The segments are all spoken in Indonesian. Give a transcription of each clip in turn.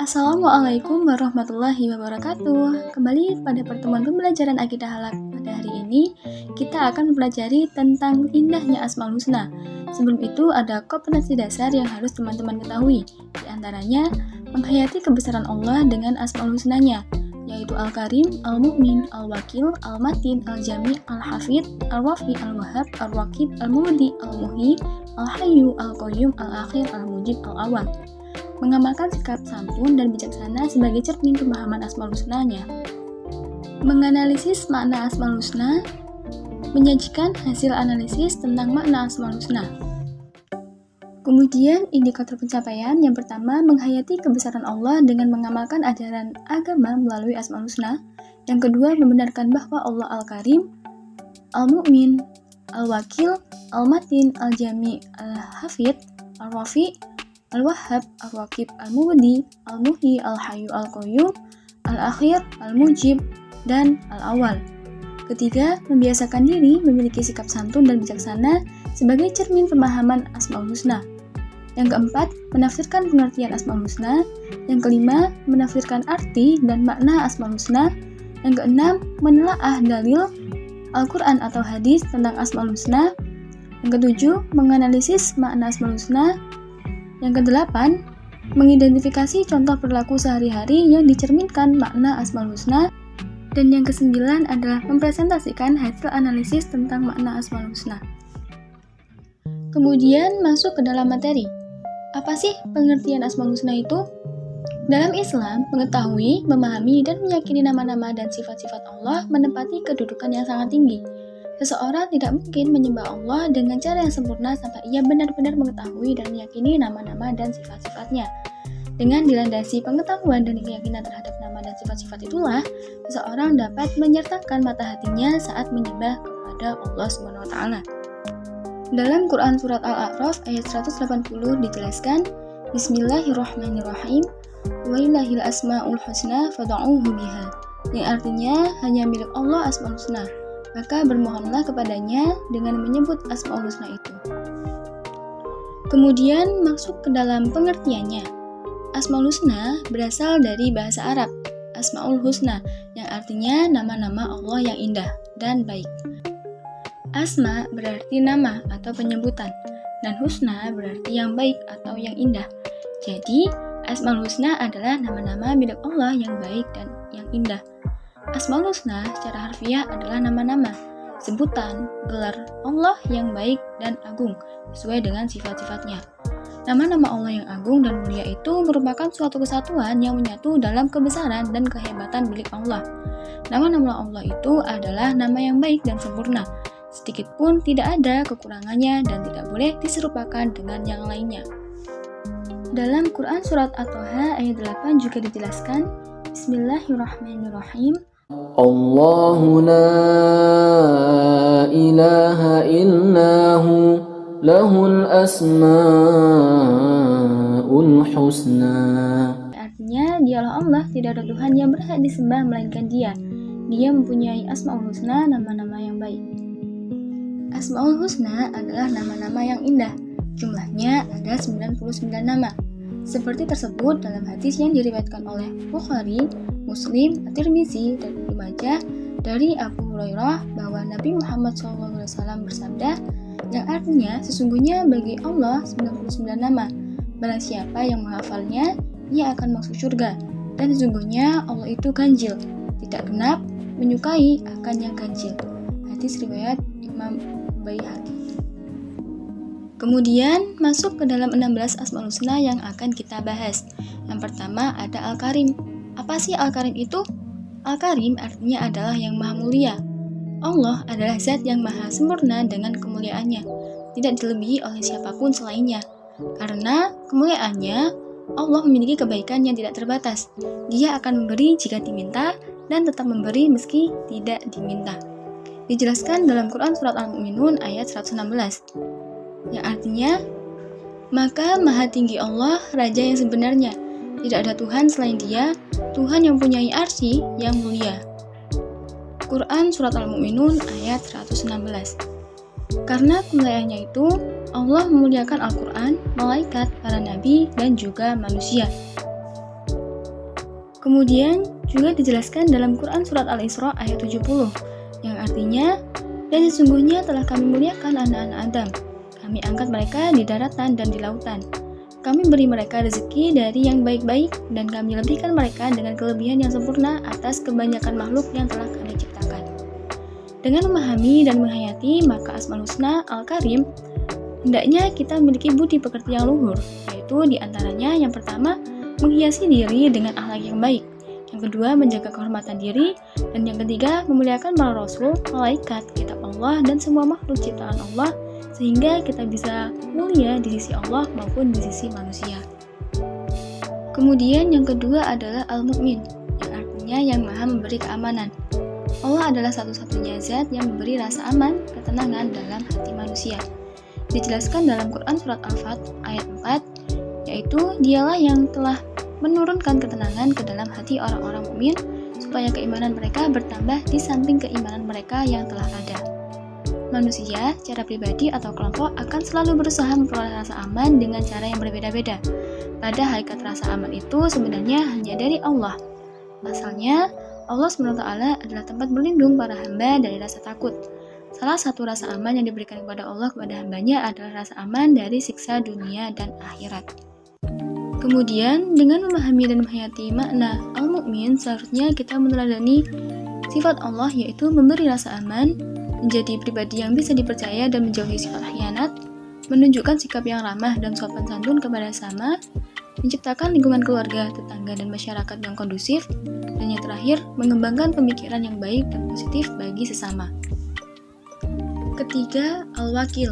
Assalamualaikum warahmatullahi wabarakatuh. Kembali pada pertemuan pembelajaran akidah halak pada hari ini, kita akan mempelajari tentang indahnya Asmaul Husna. Sebelum itu ada kompetensi dasar yang harus teman-teman ketahui. Di antaranya, menghayati kebesaran Allah dengan Asmaul Husnanya, yaitu Al-Karim, Al-Mu'min, Al-Wakil, Al-Matin, Al-Jami, Al-Hafid, Al-Wafi, Al-Wahhab, Al-Waqid, Al-Mubdi, Al-Muhyi, Al-Hayyu, Al-Qayyum, Al-Akhir, Al-Mujib, Al-Awwal. Mengamalkan sikap santun dan bijaksana sebagai cermin pemahaman Asmaul Husnanya. Menganalisis makna Asmaul Husna, menyajikan hasil analisis tentang makna Asmaul Husna. Kemudian indikator pencapaian yang pertama menghayati kebesaran Allah dengan mengamalkan ajaran agama melalui Asmaul Husna. Yang kedua membenarkan bahwa Allah Al-Karim, Al-Mu'min, Al-Wakil, Al-Matin, Al-Jami, Al-Hafid, Al-Wafi, Al-Wahhab, Al-Waqib, Al-Mubdi, Al-Muhyi, Al-Hayyu, Al-Qayyum, Al-Akhir, Al-Mujib, dan Al-Awwal. Ketiga, membiasakan diri memiliki sikap santun dan bijaksana sebagai cermin pemahaman Asmaul Husna. Yang keempat, menafsirkan pengertian Asmaul Husna. Yang kelima, menafsirkan arti dan makna Asmaul Husna. Yang keenam, menelaah dalil Al-Quran atau hadis tentang Asmaul Husna. Yang ketujuh, menganalisis makna Asmaul Husna. Yang kedelapan, mengidentifikasi contoh perilaku sehari-hari yang dicerminkan makna Asmaul Husna. Dan yang kesembilan adalah mempresentasikan hasil analisis tentang makna Asmaul Husna. Kemudian masuk ke dalam materi. Apa sih pengertian Asmaul Husna itu? Dalam Islam, mengetahui, memahami, dan meyakini nama-nama dan sifat-sifat Allah menempati kedudukan yang sangat tinggi. Seseorang tidak mungkin menyembah Allah dengan cara yang sempurna sampai ia benar-benar mengetahui dan meyakini nama-nama dan sifat-sifatnya. Dengan dilandasi pengetahuan dan keyakinan terhadap nama dan sifat-sifat itulah, seseorang dapat menyertakan mata hatinya saat menyembah kepada Allah SWT. Dalam Quran Surat Al-A'raf ayat 180 dijelaskan, Bismillahirrahmanirrahim, Walillahil asma'ul husna fad'uhu biha, yang artinya hanya milik Allah Asmaul Husna, maka bermohonlah kepadanya dengan menyebut Asmaul Husna itu. Kemudian masuk ke dalam pengertiannya. Asmaul Husna berasal dari bahasa Arab, Asmaul Husna, yang artinya nama-nama Allah yang indah dan baik. Asma berarti nama atau penyebutan, dan husna berarti yang baik atau yang indah. Jadi, Asmaul Husna adalah nama-nama milik Allah yang baik dan yang indah. Asmaul Husna secara harfiah adalah nama-nama, sebutan, gelar Allah yang baik dan agung, sesuai dengan sifat-sifatnya. Nama-nama Allah yang agung dan mulia itu merupakan suatu kesatuan yang menyatu dalam kebesaran dan kehebatan milik Allah. Nama-nama Allah itu adalah nama yang baik dan sempurna, sedikit pun tidak ada kekurangannya dan tidak boleh diserupakan dengan yang lainnya. Dalam Quran Surat At-Taha ayat 8 juga dijelaskan, Bismillahirrahmanirrahim, Allahu la ilaha illahu lahul asma'ul husna. Artinya, dialah Allah, tidak ada Tuhan yang berhak disembah melainkan Dia. Dia mempunyai Asmaul Husna, nama-nama yang baik. Asmaul Husna adalah nama-nama yang indah. Jumlahnya ada 99 nama. Seperti tersebut dalam hadis yang diriwayatkan oleh Bukhari, Muslim, At-Tirmizi, dan Ibnu Majah dari Abu Hurairah bahwa Nabi Muhammad SAW bersabda, yang artinya sesungguhnya bagi Allah 99 nama. Barang siapa yang menghafalnya, ia akan masuk surga. Dan sesungguhnya Allah itu ganjil, tidak genap, menyukai akan yang ganjil. Hadis riwayat Imam Baihaqi. Kemudian masuk ke dalam 16 Asmaul Husna yang akan kita bahas. Yang pertama ada Al-Karim. Apa sih Al-Karim itu? Al-Karim artinya adalah yang maha mulia. Allah adalah zat yang maha sempurna dengan kemuliaannya, tidak dilebihi oleh siapapun selainnya. Karena kemuliaannya, Allah memiliki kebaikan yang tidak terbatas. Dia akan memberi jika diminta dan tetap memberi meski tidak diminta. Dijelaskan dalam Quran Surat Al-Mu'minun ayat 116. Yang artinya, maka maha tinggi Allah, Raja yang sebenarnya. Tidak ada Tuhan selain Dia, Tuhan yang mempunyai arsy yang mulia. Quran Surat Al-Mu'minun ayat 116. Karena kemuliaannya itu, Allah memuliakan Al-Quran, malaikat, para nabi, dan juga manusia. Kemudian juga dijelaskan dalam Quran Surat Al-Isra ayat 70, yang artinya, dan sesungguhnya telah kami muliakan anak-anak Adam. Kami angkat mereka di daratan dan di lautan. Kami beri mereka rezeki dari yang baik-baik, dan kami lebihkan mereka dengan kelebihan yang sempurna atas kebanyakan makhluk yang telah kami ciptakan. Dengan memahami dan menghayati maka Asmaul Husna Al-Karim, hendaknya kita memiliki budi pekerti yang luhur, yaitu diantaranya yang pertama, menghiasi diri dengan akhlak yang baik, yang kedua, menjaga kehormatan diri, dan yang ketiga, memuliakan para rasul, malaikat, kitab Allah, dan semua makhluk ciptaan Allah, sehingga kita bisa mulia di sisi Allah maupun di sisi manusia. Kemudian yang kedua adalah Al-Mu'min, yang artinya yang maha memberi keamanan. Allah adalah satu-satunya zat yang memberi rasa aman, ketenangan dalam hati manusia. Dijelaskan dalam Quran Surat Al-Fat ayat 4, yaitu dialah yang telah menurunkan ketenangan ke dalam hati orang-orang mukmin supaya keimanan mereka bertambah di samping keimanan mereka yang telah ada. Manusia, secara pribadi atau kelompok akan selalu berusaha memperoleh rasa aman dengan cara yang berbeda-beda. Pada hakikat rasa aman itu sebenarnya hanya dari Allah. Asalnya, Allah SWT adalah tempat berlindung para hamba dari rasa takut. Salah satu rasa aman yang diberikan kepada Allah kepada hambanya adalah rasa aman dari siksa dunia dan akhirat. Kemudian, dengan memahami dan menghayati makna Al-Mu'min, seharusnya kita meneladani sifat Allah yaitu memberi rasa aman, menjadi pribadi yang bisa dipercaya dan menjauhi sifat khianat, menunjukkan sikap yang ramah dan sopan santun kepada sesama, menciptakan lingkungan keluarga, tetangga, dan masyarakat yang kondusif, dan yang terakhir, mengembangkan pemikiran yang baik dan positif bagi sesama. Ketiga, Al-Wakil,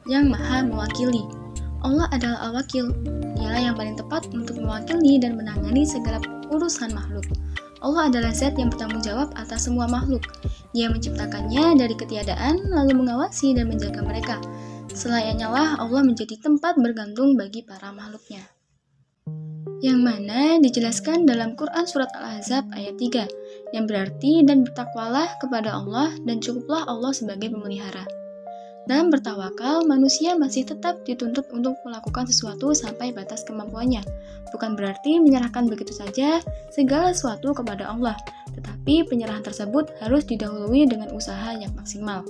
yang maha mewakili. Allah adalah Al-Wakil, dialah yang paling tepat untuk mewakili dan menangani segala urusan makhluk. Allah adalah zat yang bertanggung jawab atas semua makhluk. Dia menciptakannya dari ketiadaan, lalu mengawasi dan menjaga mereka. Selayaknya lah Allah menjadi tempat bergantung bagi para makhluknya. Yang mana dijelaskan dalam Quran Surat Al-Ahzab ayat 3, yang berarti, dan bertakwalah kepada Allah dan cukuplah Allah sebagai pemelihara. Dalam bertawakal, manusia masih tetap dituntut untuk melakukan sesuatu sampai batas kemampuannya. Bukan berarti menyerahkan begitu saja segala sesuatu kepada Allah, tetapi penyerahan tersebut harus didahului dengan usaha yang maksimal.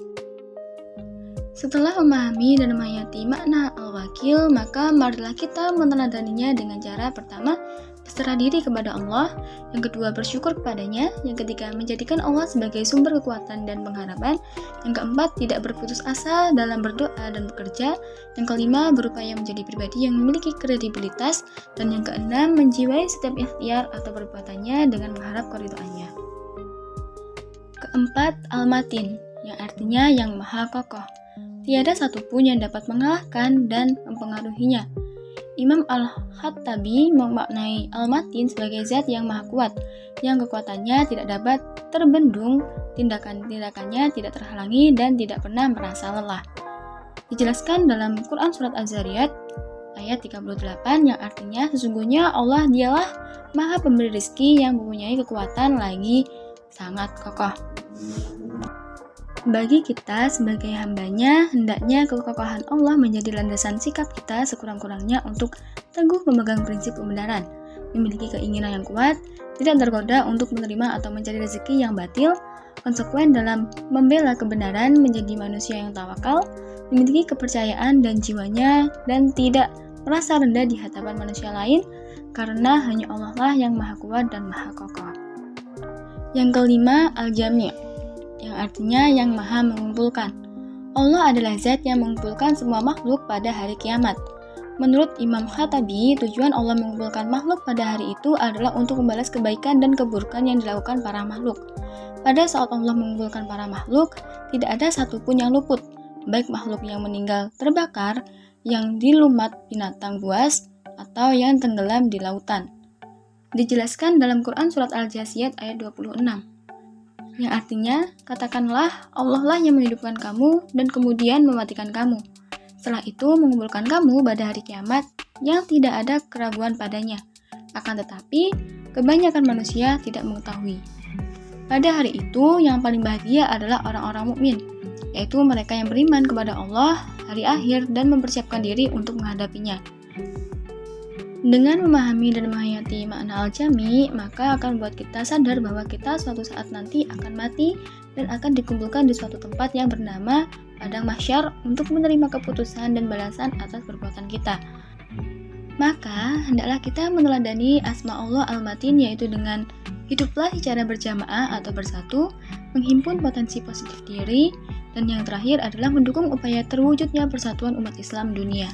Setelah memahami dan menghayati makna Al-Wakil, maka marilah kita meneladaninya dengan cara pertama, berserah diri kepada Allah, yang kedua bersyukur kepadanya, yang ketiga menjadikan Allah sebagai sumber kekuatan dan pengharapan, yang keempat tidak berputus asa dalam berdoa dan bekerja, yang kelima berupaya menjadi pribadi yang memiliki kredibilitas, dan yang keenam menjiwai setiap ikhtiar atau perbuatannya dengan mengharap keridhaannya. Keempat, Al-Matin, yang artinya yang maha kokoh. Tiada satupun yang dapat mengalahkan dan mempengaruhinya. Imam Al-Khattabi memaknai Al-Matin sebagai zat yang maha kuat, yang kekuatannya tidak dapat terbendung, tindakan-tindakannya tidak terhalangi dan tidak pernah merasa lelah. Dijelaskan dalam Quran Surat Az-Zariyat ayat 38, yang artinya sesungguhnya Allah dialah maha pemberi rezeki yang mempunyai kekuatan lagi sangat kokoh. Bagi kita sebagai hambanya, hendaknya kekokohan Allah menjadi landasan sikap kita sekurang-kurangnya untuk teguh memegang prinsip kebenaran, memiliki keinginan yang kuat, tidak tergoda untuk menerima atau mencari rezeki yang batil, konsekuen dalam membela kebenaran, menjadi manusia yang tawakal, memiliki kepercayaan dan jiwanya, dan tidak merasa rendah di hadapan manusia lain, karena hanya Allah lah yang maha kuat dan maha kokoh. Yang kelima, Al-Jami', yang artinya yang maha mengumpulkan. Allah adalah zat yang mengumpulkan semua makhluk pada hari kiamat. Menurut Imam Khattabi, tujuan Allah mengumpulkan makhluk pada hari itu adalah untuk membalas kebaikan dan keburukan yang dilakukan para makhluk. Pada saat Allah mengumpulkan para makhluk, tidak ada satupun yang luput, baik makhluk yang meninggal terbakar, yang dilumat binatang buas, atau yang tenggelam di lautan. Dijelaskan dalam Quran Surat Al-Jasiyat ayat 26. Yang artinya, katakanlah Allah lah yang menghidupkan kamu dan kemudian mematikan kamu. Setelah itu mengumpulkan kamu pada hari kiamat yang tidak ada keraguan padanya. Akan tetapi, kebanyakan manusia tidak mengetahui. Pada hari itu, yang paling bahagia adalah orang-orang mukmin, yaitu mereka yang beriman kepada Allah, hari akhir, dan mempersiapkan diri untuk menghadapinya. Dengan memahami dan menghayati makna al-jami, maka akan membuat kita sadar bahwa kita suatu saat nanti akan mati dan akan dikumpulkan di suatu tempat yang bernama Padang Mahsyar untuk menerima keputusan dan balasan atas perbuatan kita. Maka, hendaklah kita meneladani asma Allah al-matin, yaitu dengan hiduplah secara berjamaah atau bersatu, menghimpun potensi positif diri, dan yang terakhir adalah mendukung upaya terwujudnya persatuan umat Islam dunia.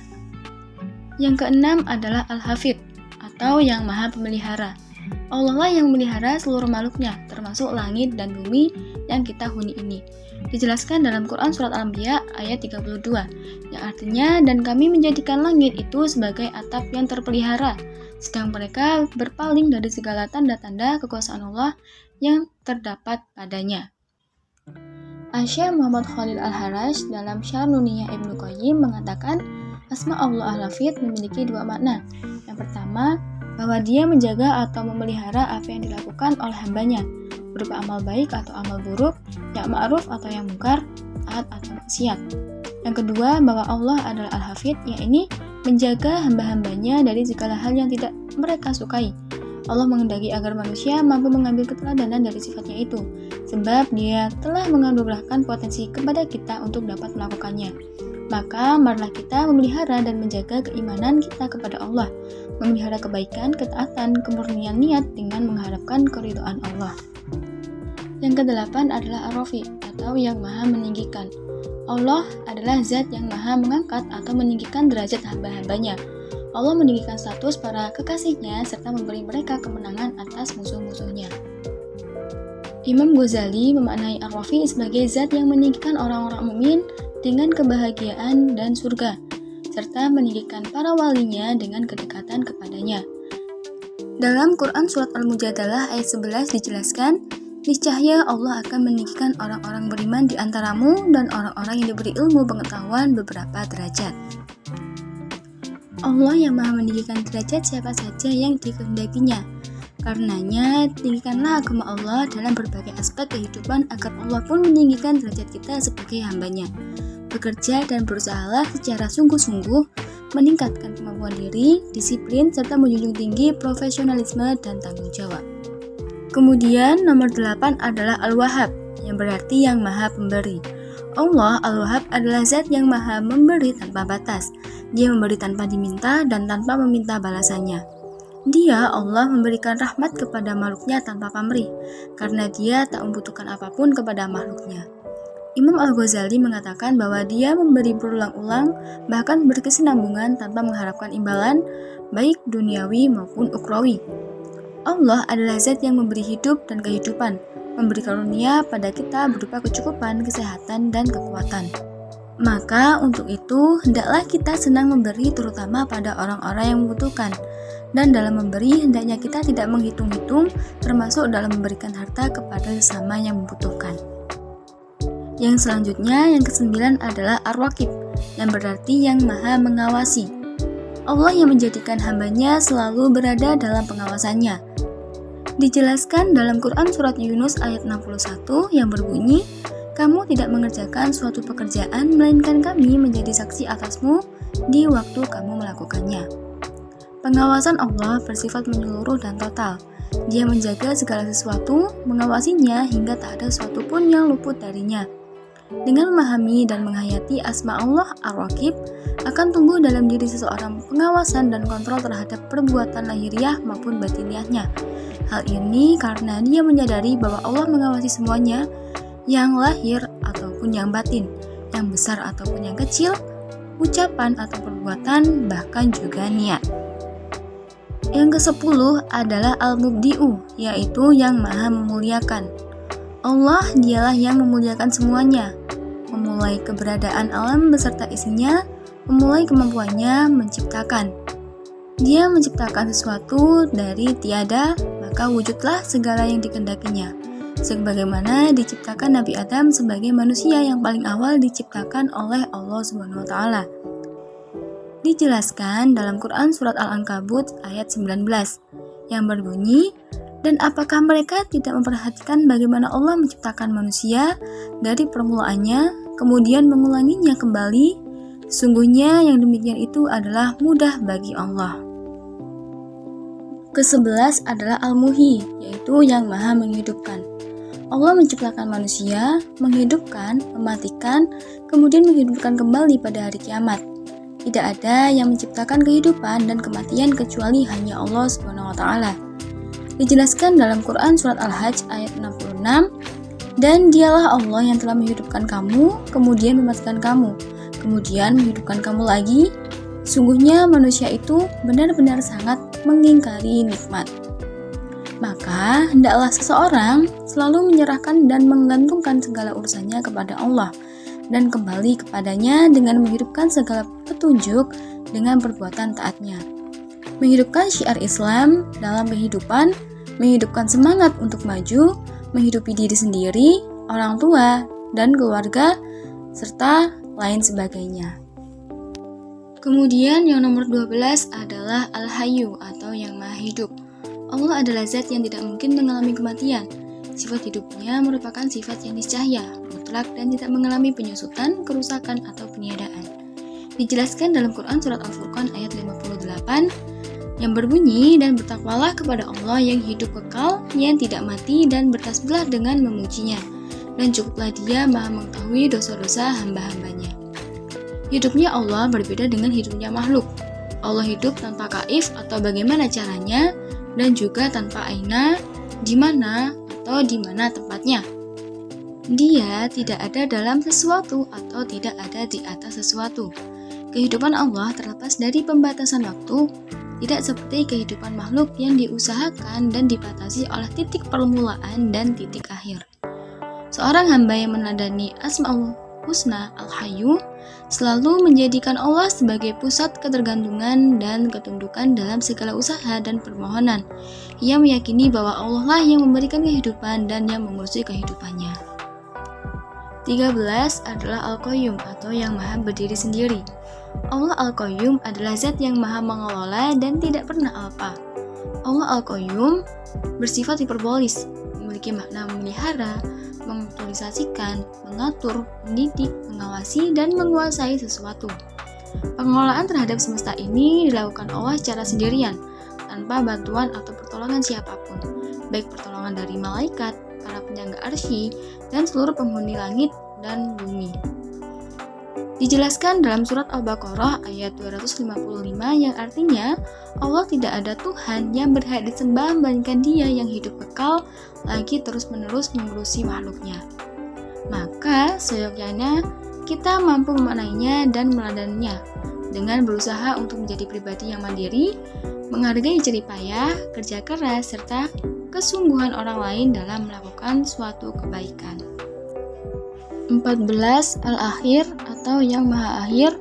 Yang keenam adalah Al-Hafidh, atau yang maha pemelihara. Allah lah yang memelihara seluruh makhluknya, termasuk langit dan bumi yang kita huni ini. Dijelaskan dalam Quran Surat Al-Anbiya ayat 32, yang artinya, dan kami menjadikan langit itu sebagai atap yang terpelihara, sedang mereka berpaling dari segala tanda-tanda kekuasaan Allah yang terdapat padanya. Syekh Muhammad Khalil Al-Haraj dalam Syarh Nuniyah Ibnu Qayyim mengatakan, asma Allah Al-Hafidh memiliki dua makna. Yang pertama, bahwa dia menjaga atau memelihara apa yang dilakukan oleh hambanya, berupa amal baik atau amal buruk, yang ma'ruf atau yang mungkar, taat atau maksiat. Yang kedua, bahwa Allah adalah Al-Hafidh, yakni menjaga hamba-hambanya dari segala hal yang tidak mereka sukai. Allah menghendaki agar manusia mampu mengambil keteladanan dari sifatnya itu, sebab dia telah menganugerahkan potensi kepada kita untuk dapat melakukannya. Maka marilah kita memelihara dan menjaga keimanan kita kepada Allah, memelihara kebaikan, ketaatan, kemurnian niat dengan mengharapkan keridhaan Allah. Yang kedelapan adalah Ar-Rafi, atau yang maha meninggikan. Allah adalah zat yang maha mengangkat atau meninggikan derajat hamba-hambanya. Allah meninggikan status para kekasihnya serta memberi mereka kemenangan atas musuh-musuhnya. Imam Ghazali memaknai Ar-Rafi sebagai zat yang meninggikan orang-orang mukmin dengan kebahagiaan dan surga, serta meninggikan para walinya dengan kedekatan kepadanya. Dalam Quran Surat Al-Mujadalah ayat 11 dijelaskan, niscaya Allah akan meninggikan orang-orang beriman di antaramu dan orang-orang yang diberi ilmu pengetahuan beberapa derajat. Allah yang maha meninggikan derajat siapa saja yang dikehendakinya. Karenanya, tinggikanlah agama Allah dalam berbagai aspek kehidupan agar Allah pun meninggikan derajat kita sebagai hambanya. Bekerja dan berusahalah secara sungguh-sungguh, meningkatkan kemampuan diri, disiplin, serta menjunjung tinggi profesionalisme dan tanggung jawab. Kemudian nomor 8 adalah Al-Wahhab, yang berarti yang maha pemberi. Allah Al-Wahhab adalah zat yang maha memberi tanpa batas. Dia memberi tanpa diminta dan tanpa meminta balasannya. Dia, Allah, memberikan rahmat kepada makhluknya tanpa pamrih, karena dia tak membutuhkan apapun kepada makhluknya. Imam Al-Ghazali mengatakan bahwa dia memberi berulang-ulang, bahkan berkesinambungan tanpa mengharapkan imbalan, baik duniawi maupun ukhrawi. Allah adalah zat yang memberi hidup dan kehidupan, memberi karunia pada kita berupa kecukupan, kesehatan, dan kekuatan. Maka untuk itu, hendaklah kita senang memberi terutama pada orang-orang yang membutuhkan. Dan dalam memberi, hendaknya kita tidak menghitung-hitung, termasuk dalam memberikan harta kepada sesama yang membutuhkan. Yang selanjutnya, yang ke-9 adalah Ar-Raqib, yang berarti yang maha mengawasi. Allah yang menjadikan hambanya selalu berada dalam pengawasannya. Dijelaskan dalam Quran Surat Yunus ayat 61 yang berbunyi, kamu tidak mengerjakan suatu pekerjaan, melainkan kami menjadi saksi atasmu di waktu kamu melakukannya. Pengawasan Allah bersifat menyeluruh dan total. Dia menjaga segala sesuatu, mengawasinya hingga tak ada sesuatu pun yang luput darinya. Dengan memahami dan menghayati asma Allah Ar-Raqib, akan tumbuh dalam diri seseorang pengawasan dan kontrol terhadap perbuatan lahiriah maupun batiniahnya. Hal ini karena dia menyadari bahwa Allah mengawasi semuanya, yang lahir ataupun yang batin, yang besar ataupun yang kecil, ucapan atau perbuatan, bahkan juga niat. Yang ke-10 adalah Al-Mubdi'u, yaitu yang maha memuliakan. Allah dialah yang memuliakan semuanya, memulai keberadaan alam beserta isinya, memulai kemampuannya menciptakan. Dia menciptakan sesuatu dari tiada, maka wujudlah segala yang dikehendakinya. Sebagaimana diciptakan Nabi Adam sebagai manusia yang paling awal diciptakan oleh Allah SWT. Dijelaskan dalam Quran Surat Al-Ankabut ayat 19 yang berbunyi, dan apakah mereka tidak memperhatikan bagaimana Allah menciptakan manusia dari permulaannya, kemudian mengulanginya kembali? Sungguhnya yang demikian itu adalah mudah bagi Allah. Ke-11 adalah Al-Muhyi, yaitu yang maha menghidupkan. Allah menciptakan manusia, menghidupkan, mematikan, kemudian menghidupkan kembali pada hari kiamat. Tidak ada yang menciptakan kehidupan dan kematian kecuali hanya Allah SWT. Dijelaskan dalam Quran Surat Al-Hajj ayat 66, dan dialah Allah yang telah menghidupkan kamu, kemudian mematikan kamu, kemudian menghidupkan kamu lagi. Sungguhnya manusia itu benar-benar sangat mengingkari nikmat. Maka hendaklah seseorang selalu menyerahkan dan menggantungkan segala urusannya kepada Allah dan kembali kepadanya dengan menghidupkan segala petunjuk dengan perbuatan taatnya. Menghidupkan syiar Islam dalam kehidupan, menghidupkan semangat untuk maju, menghidupi diri sendiri, orang tua, dan keluarga, serta lain sebagainya. Kemudian yang nomor 12 adalah Al-Hayyu atau yang maha hidup. Allah adalah zat yang tidak mungkin mengalami kematian. Sifat hidupnya merupakan sifat yang niscaya, mutlak dan tidak mengalami penyusutan, kerusakan, atau peniadaan. Dijelaskan dalam Quran Surat Al-Furqan ayat 58 yang berbunyi, dan bertakwalah kepada Allah yang hidup kekal, yang tidak mati dan bertasbihlah dengan memujinya, dan cukuplah Dia maha mengetahui dosa-dosa hamba-hambanya. Hidupnya Allah berbeda dengan hidupnya makhluk. Allah hidup tanpa kaif atau bagaimana caranya, dan juga tanpa aina, di mana atau di mana tempatnya. Dia tidak ada dalam sesuatu atau tidak ada di atas sesuatu. Kehidupan Allah terlepas dari pembatasan waktu, tidak seperti kehidupan makhluk yang diusahakan dan dibatasi oleh titik permulaan dan titik akhir. Seorang hamba yang meneladani Asmaul Husna Al-Hayyu selalu menjadikan Allah sebagai pusat ketergantungan dan ketundukan dalam segala usaha dan permohonan. Ia meyakini bahwa Allah lah yang memberikan kehidupan dan yang mengurusi kehidupannya. 13 adalah Al-Qayyum atau yang maha berdiri sendiri. Allah Al-Qayyum adalah zat yang maha mengelola dan tidak pernah alpa. Allah Al-Qayyum bersifat hiperbolis, memiliki makna memelihara, mengaktualisasikan, mengatur, mendidik, mengawasi, dan menguasai sesuatu. Pengelolaan terhadap semesta ini dilakukan Allah secara sendirian, tanpa bantuan atau pertolongan siapapun, baik pertolongan dari malaikat, para penyangga arsy, dan seluruh penghuni langit dan bumi. Dijelaskan dalam surat Al-Baqarah ayat 255 yang artinya Allah tidak ada Tuhan yang berhak disembah melainkan Dia yang hidup kekal lagi terus-menerus mengurusi makhluknya. Maka seyogyanya kita mampu memaknainya dan meladaninya dengan berusaha untuk menjadi pribadi yang mandiri, menghargai jerih payah, kerja keras, serta kesungguhan orang lain dalam melakukan suatu kebaikan. 14 Al-Akhir atau yang maha akhir,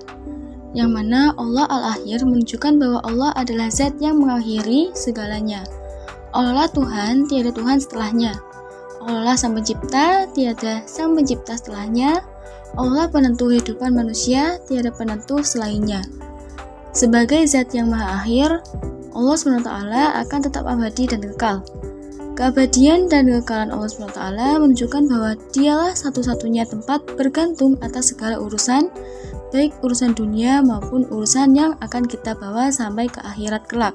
yang mana Allah Al-Akhir menunjukkan bahwa Allah adalah zat yang mengakhiri segalanya. Allah lah Tuhan, tiada Tuhan setelahnya. Allah lah Sang Pencipta, tiada Sang Pencipta setelahnya. Allah penentu kehidupan manusia, tiada penentu selainnya. Sebagai zat yang maha akhir, Allah SWT akan tetap abadi dan kekal. Keabadian dan kekekalan Allah SWT menunjukkan bahwa Dialah satu-satunya tempat bergantung atas segala urusan, baik urusan dunia maupun urusan yang akan kita bawa sampai ke akhirat kelak.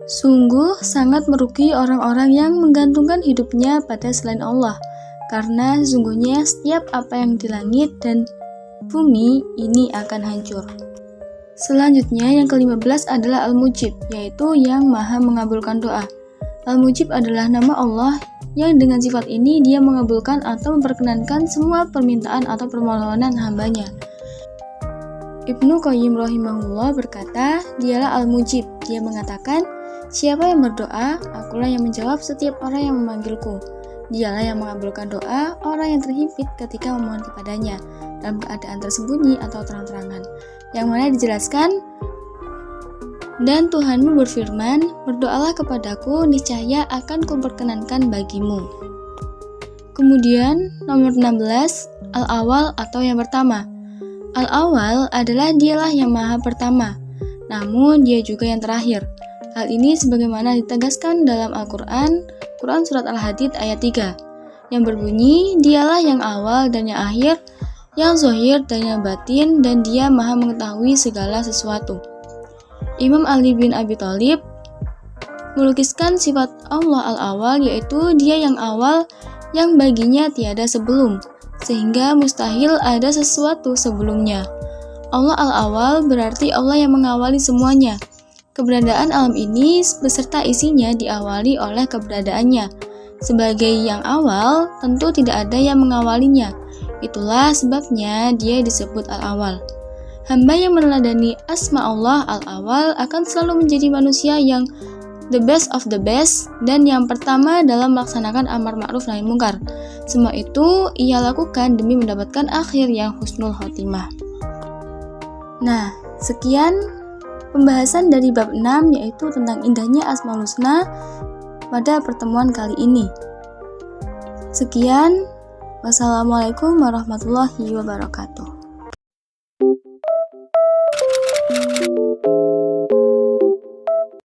Sungguh sangat merugi orang-orang yang menggantungkan hidupnya pada selain Allah, karena sesungguhnya setiap apa yang di langit dan bumi ini akan hancur. Selanjutnya yang ke-15 adalah Al-Mujib, yaitu yang maha mengabulkan doa. Al-Mujib adalah nama Allah yang dengan sifat ini Dia mengabulkan atau memperkenankan semua permintaan atau permohonan hambanya. Ibnu Qayyim rahimahullah berkata, Dialah Al-Mujib. Dia mengatakan, siapa yang berdoa, akulah yang menjawab setiap orang yang memanggilku. Dialah yang mengabulkan doa orang yang terhimpit ketika memohon kepadanya, dalam keadaan tersembunyi atau terang-terangan. Yang mana dijelaskan, dan Tuhanmu berfirman, berdoalah kepadaku, niscaya akan kuperkenankan bagimu. Kemudian nomor 16, Al-Awal atau yang pertama. Al-Awal adalah Dialah yang maha pertama, namun Dia juga yang terakhir. Hal ini sebagaimana ditegaskan dalam Al-Quran, Quran Surat Al-Hadid ayat 3, yang berbunyi, Dialah yang awal dan yang akhir, yang zahir dan yang batin, dan Dia maha mengetahui segala sesuatu. Imam Ali bin Abi Thalib melukiskan sifat Allah al-awwal, yaitu Dia yang awal, yang baginya tiada sebelum, sehingga mustahil ada sesuatu sebelumnya. Allah al-awwal berarti Allah yang mengawali semuanya. Keberadaan alam ini beserta isinya diawali oleh keberadaannya. Sebagai yang awal, tentu tidak ada yang mengawalinya. Itulah sebabnya Dia disebut al-awwal. Hamba yang meneladani asma Allah al-awwal akan selalu menjadi manusia yang the best of the best dan yang pertama dalam melaksanakan amar ma'ruf nahi mungkar. Semua itu ia lakukan demi mendapatkan akhir yang husnul khotimah. Nah, sekian pembahasan dari bab 6, yaitu tentang indahnya Asmaul Husna pada pertemuan kali ini. Sekian, wassalamualaikum warahmatullahi wabarakatuh.